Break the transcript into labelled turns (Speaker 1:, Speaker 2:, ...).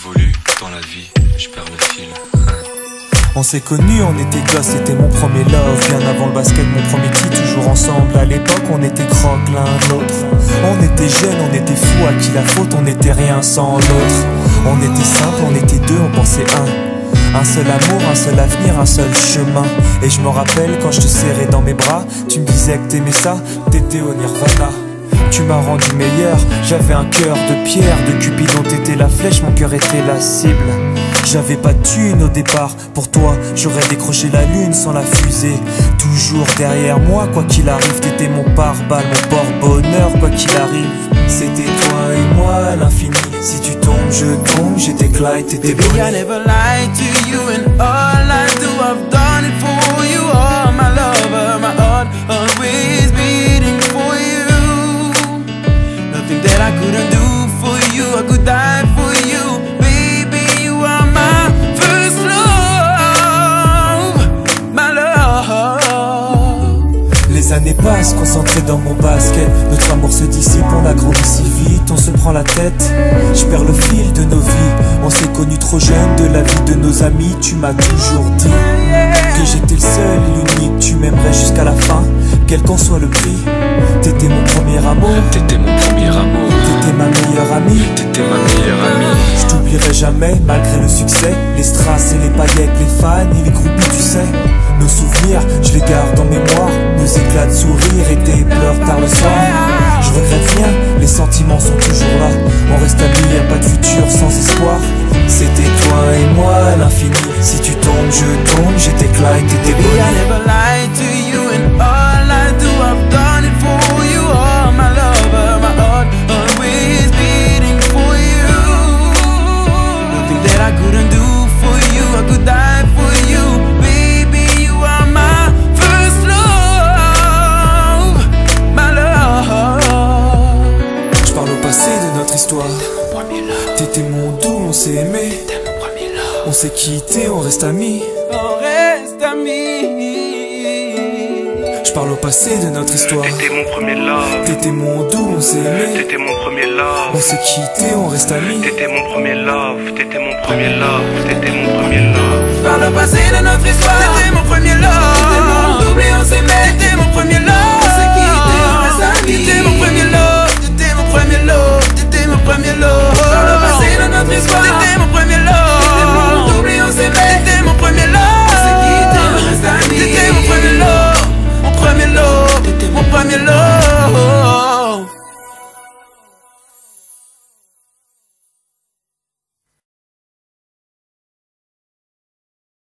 Speaker 1: j'évolue dans la vie, je perds le fil.
Speaker 2: On s'est connus, on était gosses, c'était mon premier love. Bien avant le basket, mon premier titre, toujours ensemble. À l'époque, on était croque l'un l'autre. On était jeunes, on était fous, à qui la faute, on n'était rien sans l'autre. On était simple, on était deux, on pensait un seul amour, un seul avenir, un seul chemin. Et je me rappelle quand je te serrais dans mes bras, tu me disais que t'aimais ça, t'étais au Nirvana. Tu m'as rendu meilleur, j'avais un cœur de pierre. De Cupidon t'étais la flèche, mon cœur était la cible. J'avais pas de thune au départ, pour toi j'aurais décroché la lune sans la fusée. Toujours derrière moi, quoi qu'il arrive, t'étais mon pare-balles, mon porte-bonheur, quoi qu'il arrive. C'était toi et moi à l'infini, si tu tombes je tombe, j'étais Clyde, t'étais
Speaker 3: Baby, I never lied to you, and all I do, I've done it for you. Oh, my lover, my heart always beating for you. Nothing that I couldn't do for you, I could die for you. Baby, you are my first love, my love.
Speaker 2: Les années passent, concentrées dans mon basket. Notre amour se dissipe, on a grandi si vite, on se prend la tête. Je perds le fil de nos vies, on s'est connus trop jeunes. De la vie de nos amis, tu m'as toujours dit que j'étais le seul et l'unique. Tu m'aimerais jusqu'à la fin, quel qu'en soit le prix. T'étais mon premier amour,
Speaker 1: T'étais mon premier amour,
Speaker 2: t'étais ma meilleure amie.
Speaker 1: t'étais ma meilleure amie.
Speaker 2: Je t'oublierai jamais, malgré le succès. Les strass et les paillettes, les fans et les groupies, tu sais. Nos souvenirs, je les garde en mémoire. Nos éclats de sourire et tes pleurs tard le soir. Je regrette rien, les sentiments sont toujours là. On reste amis, y'a pas de futur sans espoir. C'était toi et moi à l'infini, si tu tombes je tombe, j'étais Clyde, t'étais
Speaker 3: Baby, I
Speaker 2: Bonnie.
Speaker 3: never lied to you, and all I do, I've done it for you. Oh, my lover, my heart always beating for you. Nothing that I couldn't do for you, I could die for you. Baby, you are my first love, my love.
Speaker 2: Je parle au passé de notre histoire. T'étais mon doux, on s'est aimé. On s'est quitté, on reste amis.
Speaker 3: On reste amis.
Speaker 2: Je parle au passé de notre histoire.
Speaker 4: T'étais mon premier love,
Speaker 2: T'étais mon doux, on s'est aimé.
Speaker 4: t'étais mon premier love.
Speaker 2: On s'est quitté, on reste amis.
Speaker 4: T'étais mon premier love, t'étais mon premier love, t'étais mon premier love.
Speaker 3: Par le passé de notre histoire, t'étais mon premier love.